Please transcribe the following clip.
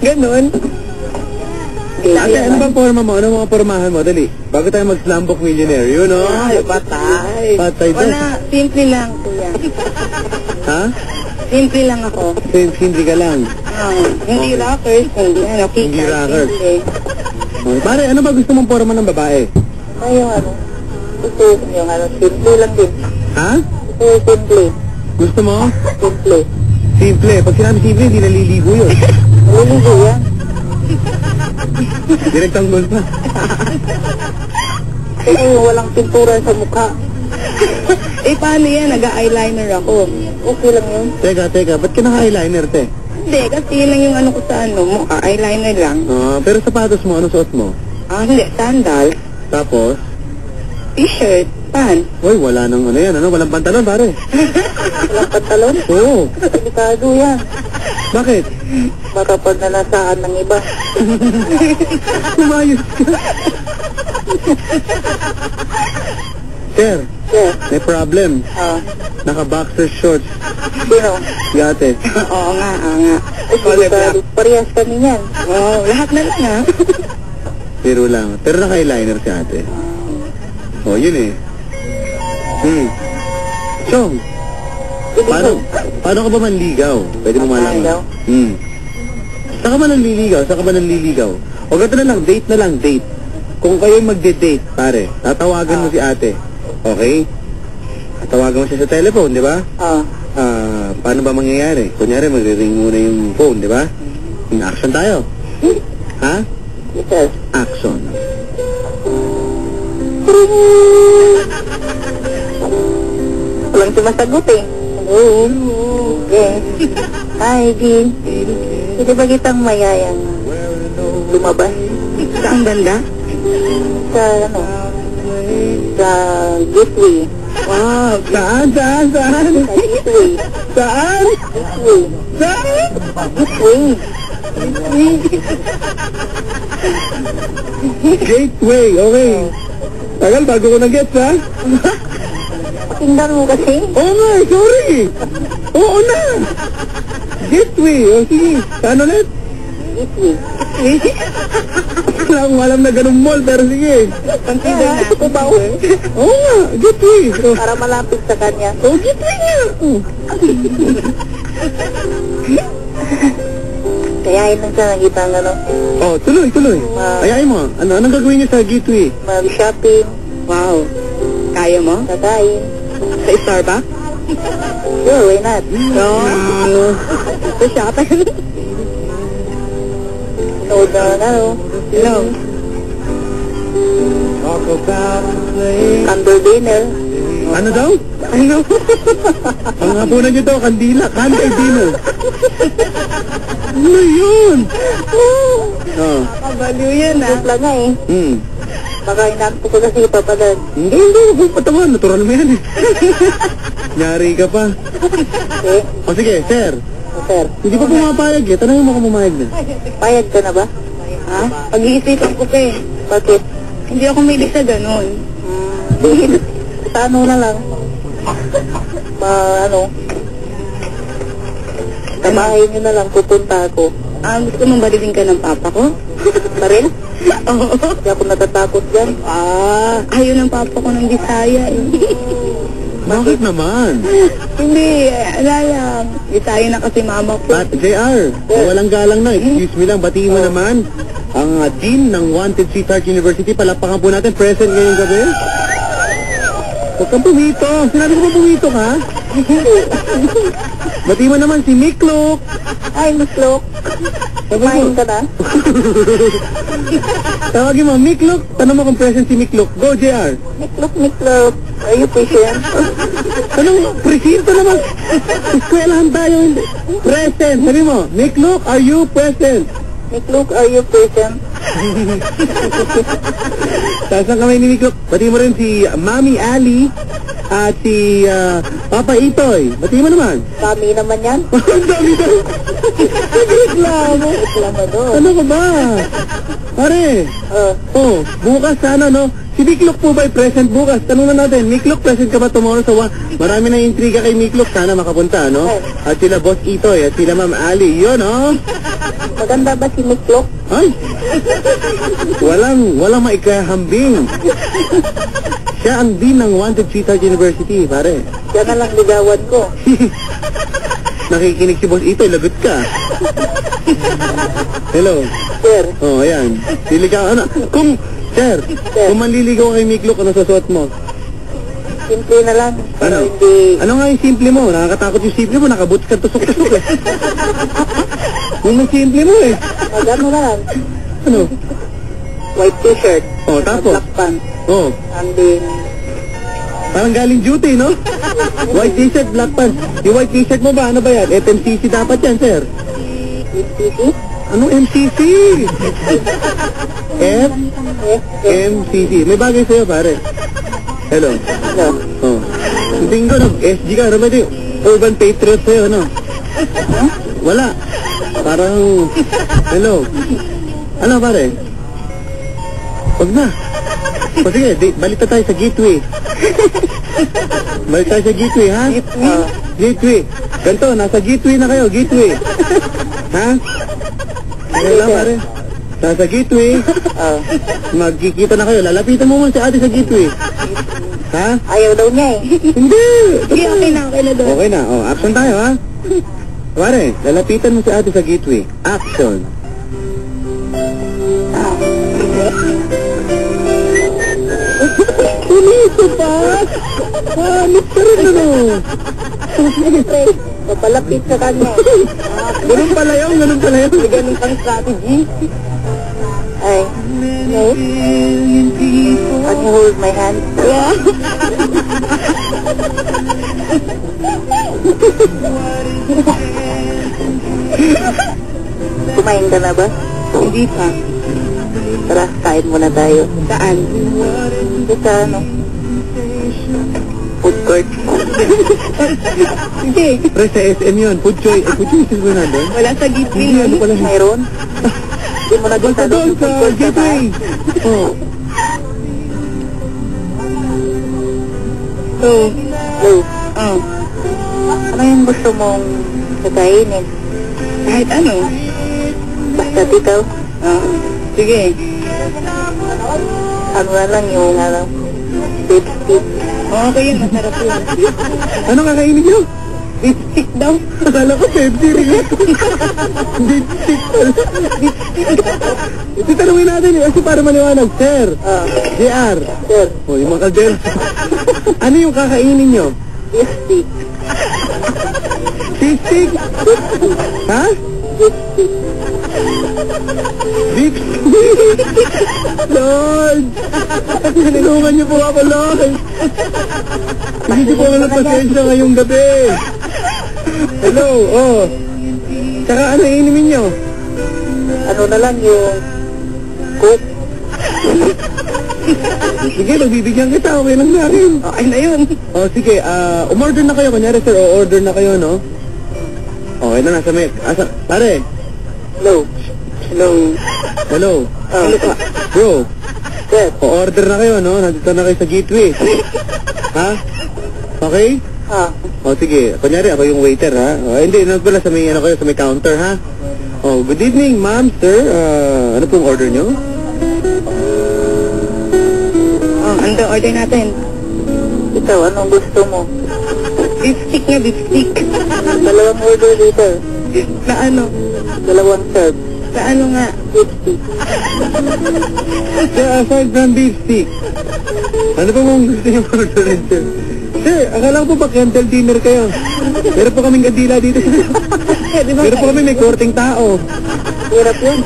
Ganon. Ate, ano ba forma mo? Ano mga formahan mo? Dali. Bago tayo mag-slambok millionaire. Yun, no? Ay, patay. Patay ba? Wala, simple lang, kuya. Ha? Simple lang ako. Hindi ka lang. Hindi rockers, hindi ano, kita. Hindi rockers. Simple. Okay. Pare, ano ba gusto mong forma ng babae? Ay, yung ano, ito yung ano, simple lang din. Ha? Ito simple. Gusto mo? Simple. Simple. Pag sinabi simple, hindi naliligo yun. Naliligo yan. Direktanggol pa. Pero walang pintura sa mukha. Paano yan? Nag-eyeliner ako. Okay lang yun. Teka. Ba't ka naka-eyeliner, te? Hindi, kasi yun lang yung ano ko sa ano, mukha. Eyeliner lang. Pero sapatos mo, ano suot mo? Hindi, sandal. Tapos? T-shirt. Pants. Uy, wala nang ano yan, ano? Walang pantalon, pare. Walang pantalon? Oo. Delikado yan. Bakit? Baka pag nalasaan ng iba. Lumayos ka. Sir, may problem. Naka-boxer shorts. Sino? Si ate. Oo nga. Delikado. Parehas kami yan. Oo, lahat na lang ha. Pero lang. Pero naka-eyeliner si ate. Oh, yun eh. Chong, paano ka ba manligaw? Pwede mo malaman. Saan ka ba nanliligaw? O gato na lang, date. Kung kayo magde-date, pare, tatawagan mo si ate. Okay? Tatawagan mo siya sa telephone, di ba? Paano ba mangyayari? Kunyari, magre-ring muna yung phone, di ba? Action tayo. Ha? Yes. Action. Walang sumasagot eh. Hello. Yes. Hi, G. Pwede ba kitang mayayang lumabas? Saan banda? Sa ano? Sa Gateway. Wow, saan? Sa Gateway. Saan? Gateway. Saan? Gateway, okay. Tagal, bago ko na-gets, ha? Pakinggan mo kasi. Oo nga, sorry. Oo na. Gateway, o sige. Saan ulit? Gateway. Wala akong alam na ganun mall, pero sige. Consider na. Ito ba? Oo nga, Gateway. Para malapit sa kanya. Gateway nga. Kayain lang siya nakita ng ano. Tuloy. Ayain mo. Anong gagawin niyo sa Gateway? Mag-shopping. Wow. Kaya mo? Kakain. Sa Starbucks? Sure, why not? No. Sa shopping? Nood na ano. No. Under dinner. Ano daw? Ano? Ang hapunan niyo daw, kandila. Kandila dinner. Ano yun? Kabaliw yan ah. Lang nga eh. Baka inakto ko kasi ipapadad. Hindi. Huwag patawa. Natural mo yan eh. Nyari ka pa. Okay. O sige, sir. Sir. Hindi pa pumapayag eh. Tanongin mo kung pumayag na. Payag ka na ba? Ha? Pag-iisipan ko pa eh. Bakit? Hindi ako mahilig sa ganun. Sa ano na lang. Sa bahay niyo na lang pupunta ako. Gusto mong balibing ka ng papa ko? Baril? Oo. Hindi ako natatakot dyan. Ayaw ng papa ko ng Bisaya eh. Bakit naman? Hindi, ala lang. Bisaya na kasi mama ko. At JR, walang galang na. Excuse me lang, batiin mo naman ang Dean ng Wanted Sweetheart University. Palakpakan po natin, present ngayong gabi. Huwag kang pumito. Sinabi ko ba pumito ka? Batiin mo naman si Miklok. Ay, Miklok. Kumain ka na? Tawagin mo, Miklok. Tanong mo kung present si Miklok. Go, JR. Miklok. Are you patient? Anong presinto naman? Eskwelahan tayo. Present. Sabi mo, Miklok, are you present? Miklok, are you patient? Taas ang kamay ni Miklok. Batiin mo rin si Mami Ali at si Papa Itoy. Batiin mo naman. Kami naman yan. Ang dami daw. Reklamo doon. Ano ka ba? Pare. Bukas sana, no? Si Miklok po ba ay present bukas? Tanong na natin, Miklok, present ka ba tomorrow sa Marami na intriga kay Miklok, sana makapunta, no? At sila Boss Itoy, at sila Ma'am Ali, yun, oh. Maganda ba si Miklok? Ay! Walang maikahambing. Siya ang dean ng Wanted Sweetheart University, pare. Siya na lang ligawan ko. Nakikinig si Boss Itoy, lagot ka. Hello. Sir, Oh, ayan. Siligaw, ano? Sir, kung manliligaw kay Miklok, ano susuot mo? simple na lang. Pero Ano? hindi... Ano nga yung simple mo? Nakakatakot yung simple mo, nakabuts ka tusok-tusok eh. Yung simple mo eh. Magano na lang. Ano? White t-shirt. Oh, tapos? Black pants. Oh, And then... parang galing duty, no? White t-shirt, black pants. Yung white t-shirt mo ba? Ano ba yan? FMCC dapat yan, sir. MCC? Anong MCC? MCC. May bagay sa'yo, pare. Hello. No. Oh. Tingin ko, SG ka. Ano ba ito? Urban Patriot sa'yo, ano? Wala. Parang... Hello. Ano, pare? Wag na. O sige, balik na tayo sa gateway. Balik tayo sa gateway, ha? Gateway. Ganito, nasa gateway na kayo, gateway. Ha? Ano lang, pare? Nasa gateway. Magkikita na kayo. Lalapitan mo man si ate sa gateway. Ha? Ayaw daw niya eh. Hindi. Sige, okay na daw. Okay na. Oh, action tayo, ha? Pare, lalapitan mo si ate sa gateway. Action. Pinito pa! Hanip ka rin, ano? Papalapit sa kanya. Ganun pala yun, ganun pala yun. May ganun pang strategy. Ay, no? Can you hold my hand? Yeah. Kumain ka na ba? Hindi pa. Tara, kain muna tayo. Saan? Sa ano? Food court. Sige. Pre, sa SM yun. Food choice. Food choice is na doon? Wala sa gateway. Hindi, ano pala yun? Mayroon? Hindi mo na Basta doon sa gateway. Oh. Hello. Oh. Ano yung gusto mong kakainin? Kahit ano. Basta ikaw. Sige. Ano na lang yung lipstick. Okay yun, masarap yun. Ano kakainin nyo? Lipstick daw. Akala ko Pepsi rin ito. Lipstick pala. Ito tanungin natin eh. Kasi para maliwanag. Sir. JR. Sir. O, yung mga kaldero. Ano yung kakainin nyo? Lipstick. Lipstick? Ha? Lipstick. Lipstick? Lord! Tinulungan niyo po ako, Lord! Hindi niyo po ako nagpasensya ngayong gabi. Hello, oh. Tsaka ano inumin niyo? Ano na lang yung coke. Sige, magbibigyan kita. Okay lang sa akin. Okay na yun. Oh, sige, umorder na kayo. Kunyari, sir, o-order na kayo, no? Okay na, nasa may... Pare. Hello. Hello. Hello. Hello pa. Bro. Sir. O-order na kayo, no? Nandito na kayo sa gateway. Ha? Okay? O, sige. Kunyari, ako yung waiter, ha? O, hindi, pala sa may, kayo, sa may counter, ha? O, good evening, ma'am, sir. Ano pong order nyo? Ano order natin? Ikaw, anong gusto mo? Beefstick nga, beefstick. Dalawang order dito. Na ano? Dalawang serve. Sa ano nga? Beefstick. Sir, aside from beef stick, ano pa mong gusto nyo orderin, sir? Sir, akala ko pa candle dinner kayo. Meron po kaming kadila dito. Meron po kami may korting tao. Hirap yun.